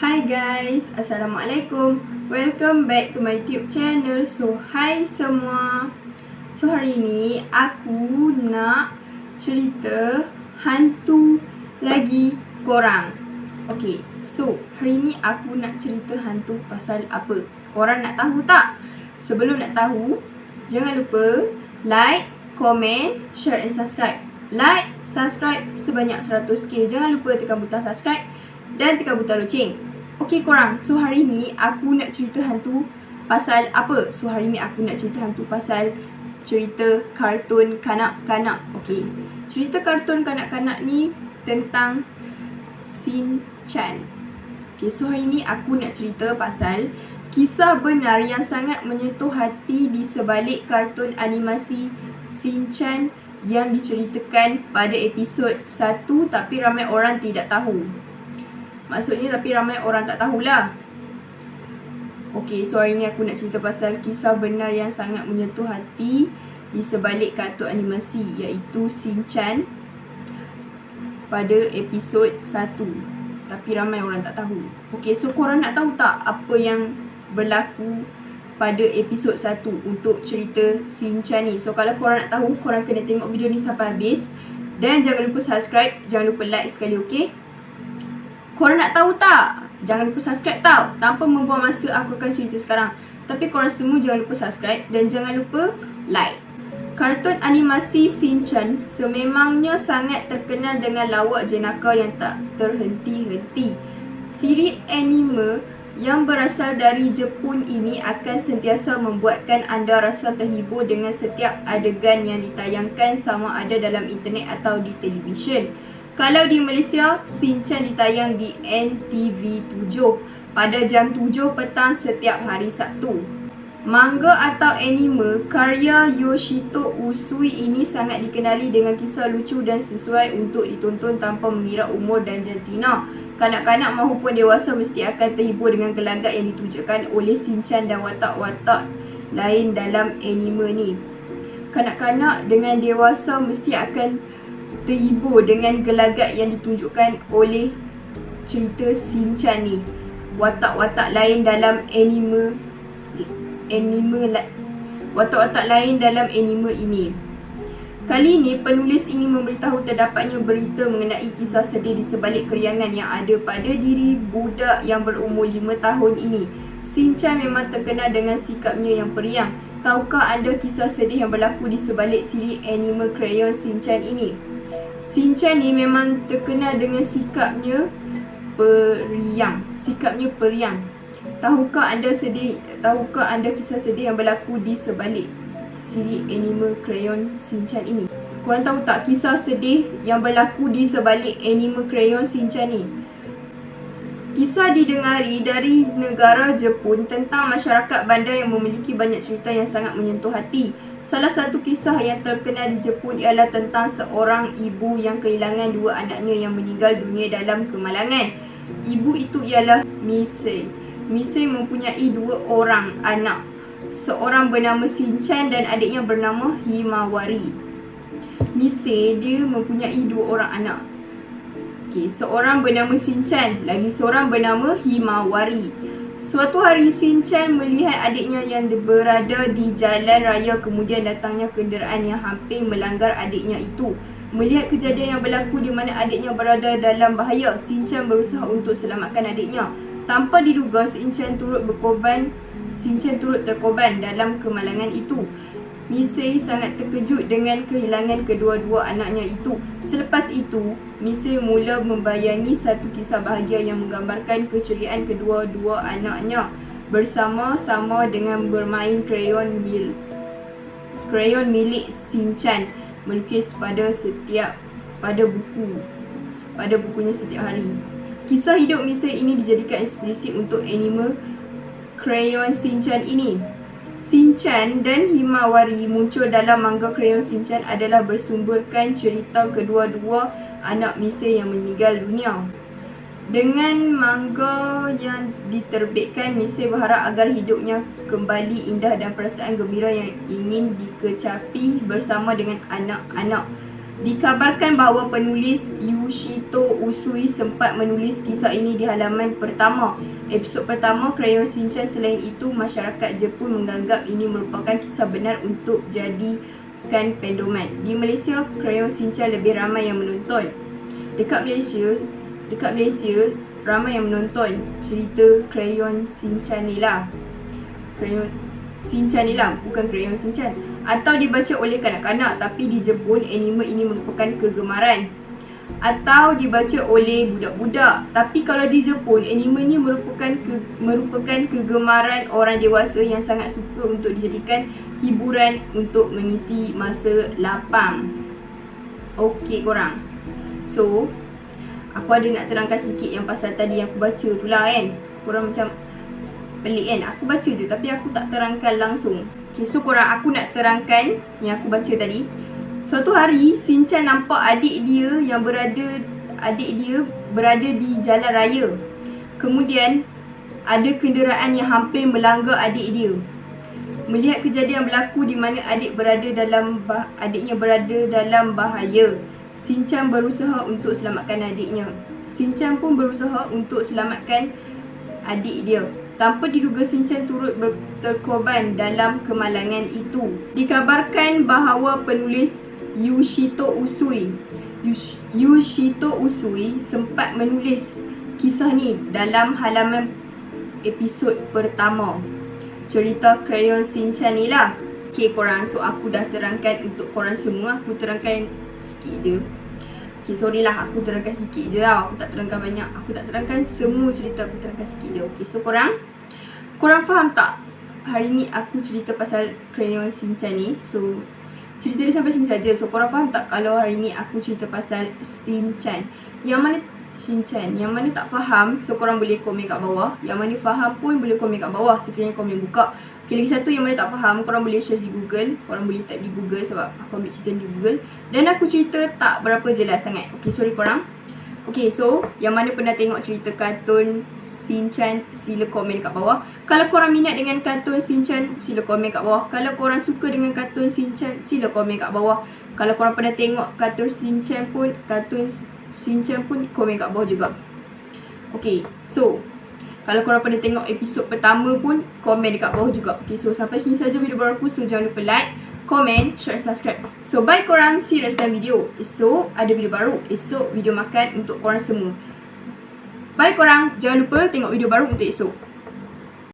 Hi guys, Assalamualaikum. Welcome back to my YouTube channel. So, hi semua. So, hari ni aku nak cerita hantu lagi korang. Okay, so hari ni aku nak cerita hantu pasal apa? Korang nak tahu tak? Sebelum nak tahu, jangan lupa like, komen, share and subscribe. Like, subscribe sebanyak 100k. Jangan lupa tekan butang subscribe dan tekan butang loceng. Okay korang, so hari ni aku nak cerita hantu pasal apa? So hari ni aku nak cerita hantu pasal cerita kartun kanak-kanak. Okay, cerita kartun kanak-kanak ni tentang Shin Chan. Okay, so hari ni aku nak cerita pasal kisah benar yang sangat menyentuh hati di sebalik kartun animasi Shin Chan yang diceritakan pada episod 1 tapi ramai orang tidak tahu. Maksudnya tapi ramai orang tak tahulah. Okay, so hari ni aku nak cerita pasal kisah benar yang sangat menyentuh hati di sebalik kartun animasi iaitu Shin Chan pada episod 1 tapi ramai orang tak tahu. Okay, so korang nak tahu tak apa yang berlaku pada episod 1 untuk cerita Shin Chan ni? So kalau korang nak tahu, korang kena tengok video ni sampai habis. Dan jangan lupa subscribe, jangan lupa like sekali, okay? Korang nak tahu tak? Jangan lupa subscribe tau. Tanpa membuang masa, aku akan cerita sekarang. Tapi korang semua jangan lupa subscribe dan jangan lupa like. Kartun animasi Shin Chan sememangnya sangat terkenal dengan lawak jenaka yang tak terhenti-henti. Siri anime yang berasal dari Jepun ini akan sentiasa membuatkan anda rasa terhibur dengan setiap adegan yang ditayangkan sama ada dalam internet atau di televisyen. Kalau di Malaysia, Shin Chan ditayang di NTV 7 pada jam 7 petang setiap hari Sabtu. Manga atau anime karya Yoshito Usui ini sangat dikenali dengan kisah lucu dan sesuai untuk ditonton tanpa mengira umur dan jantina. Kanak-kanak mahupun dewasa mesti akan terhibur dengan gelagat yang ditunjukkan oleh Shin Chan dan watak-watak lain dalam anime ni. Kanak-kanak dengan dewasa mesti akan terhibur dengan gelagat yang ditunjukkan oleh cerita Shin Chan ni. Watak-watak lain dalam watak-watak lain dalam anime ini. Kali ini penulis ingin memberitahu terdapatnya berita mengenai kisah sedih di sebalik keriangan yang ada pada diri budak yang berumur 5 tahun ini. Shin Chan memang terkenal dengan sikapnya yang periang. Tahukah anda kisah sedih yang berlaku di sebalik siri anime krayon Shin Chan ini? Shin Chan ni memang terkenal dengan sikapnya periang. Tahukah anda kisah sedih yang berlaku di sebalik siri anime krayon Shin Chan ini? Korang tahu tak kisah sedih yang berlaku di sebalik anime krayon Shin Chan ni? Kisah didengari dari negara Jepun tentang masyarakat bandar yang memiliki banyak cerita yang sangat menyentuh hati. Salah satu kisah yang terkenal di Jepun ialah tentang seorang ibu yang kehilangan 2 anaknya yang meninggal dunia dalam kemalangan. Ibu itu ialah Misei. Misei mempunyai 2 orang anak. Seorang bernama Shin Chan dan adiknya bernama Himawari. Misei dia mempunyai 2 orang anak. Okay, seorang bernama Shin Chan, lagi seorang bernama Himawari. Suatu hari Shin Chan melihat adiknya yang berada di jalan raya, kemudian datangnya kenderaan yang hampir melanggar adiknya itu. Melihat kejadian yang berlaku di mana adiknya berada dalam bahaya, Shin Chan berusaha untuk selamatkan adiknya. Tanpa diduga, Shin Chan turut terkorban dalam kemalangan itu. Misei sangat terkejut dengan kehilangan kedua-dua anaknya itu. Selepas itu, Misei mula membayangi satu kisah bahagia yang menggambarkan keceriaan kedua-dua anaknya bersama-sama dengan bermain krayon milik Shin Chan, melukis pada bukunya setiap hari. Kisah hidup Misei ini dijadikan inspirasi untuk anime krayon Shin Chan ini. Shin Chan dan Himawari muncul dalam manga krayon Shin Chan adalah bersumberkan cerita kedua-dua anak Misei yang meninggal dunia. Dengan manga yang diterbitkan, Misei berharap agar hidupnya kembali indah dan perasaan gembira yang ingin dikecapi bersama dengan anak-anak Dikabarkan bahawa penulis Yoshito Usui sempat menulis kisah ini di halaman pertama. Episod pertama Crayon Shinchan. Selain itu, masyarakat Jepun menganggap ini merupakan kisah benar untuk jadikan pedoman. Di Malaysia, Crayon Shinchan lebih ramai yang menonton. Dekat Malaysia ramai yang menonton cerita Crayon Shinchan ni lah. Crayon Shinchan ni lah, bukan Crayon Shinchan. Atau dibaca oleh kanak-kanak, tapi di Jepun anime ini merupakan kegemaran. Atau dibaca oleh budak-budak, tapi kalau di Jepun anime ni merupakan kegemaran orang dewasa yang sangat suka untuk dijadikan hiburan untuk mengisi masa lapang. Okey korang. So, aku ada nak terangkan sikit yang pasal tadi yang aku baca tu lah kan. Korang macam pelik kan? Aku baca je tapi aku tak terangkan langsung. Okay, so korang, aku nak terangkan yang aku baca tadi. Suatu hari, Shinchan nampak adik dia berada di jalan raya. Kemudian, ada kenderaan yang hampir melanggar adik dia. Melihat kejadian berlaku di mana adiknya berada dalam bahaya, Shinchan berusaha untuk selamatkan adiknya. Shinchan pun berusaha untuk selamatkan adik dia. Tanpa diduga, Shinchan turut terkorban dalam kemalangan itu. Dikabarkan bahawa penulis Yoshito Usui sempat menulis kisah ni dalam halaman episod pertama cerita Crayon Shinchan ni lah. Okay korang, so aku dah terangkan untuk korang semua. Aku terangkan sikit je. Okay, sorry lah, aku terangkan sikit je lah. Aku tak terangkan banyak. Aku tak terangkan semua cerita, aku terangkan sikit je. Okay, so korang faham tak? Hari ni aku cerita pasal Crayon Shinchan ni. So, cerita dia sampai sini saja. So, korang faham tak kalau hari ni aku cerita pasal Shinchan? Yang mana tak faham, so korang boleh komen kat bawah. Yang mana faham pun boleh komen kat bawah. Sekiranya komen buka. Okay, lagi satu, yang mana tak faham, korang boleh search di Google. Korang boleh type di Google sebab aku ambil cerita di Google. Dan aku cerita tak berapa jelas sangat. Okay, sorry korang. Okay, so yang mana pernah tengok cerita kartun Shinchan, sila komen kat bawah. Kalau korang minat dengan kartun Shinchan, sila komen kat bawah. Kalau korang suka dengan kartun Shinchan, sila komen kat bawah. Kalau korang pernah tengok kartun Shinchan pun komen kat bawah juga. Okay, so kalau korang pernah tengok episod pertama pun, komen dekat bawah juga. Okay, so sampai sini saja video baru aku. So jangan lupa like, comment, share, subscribe. So bye korang, see you next time video. Esok ada video baru. Esok video makan untuk korang semua. Bye korang, jangan lupa tengok video baru untuk esok.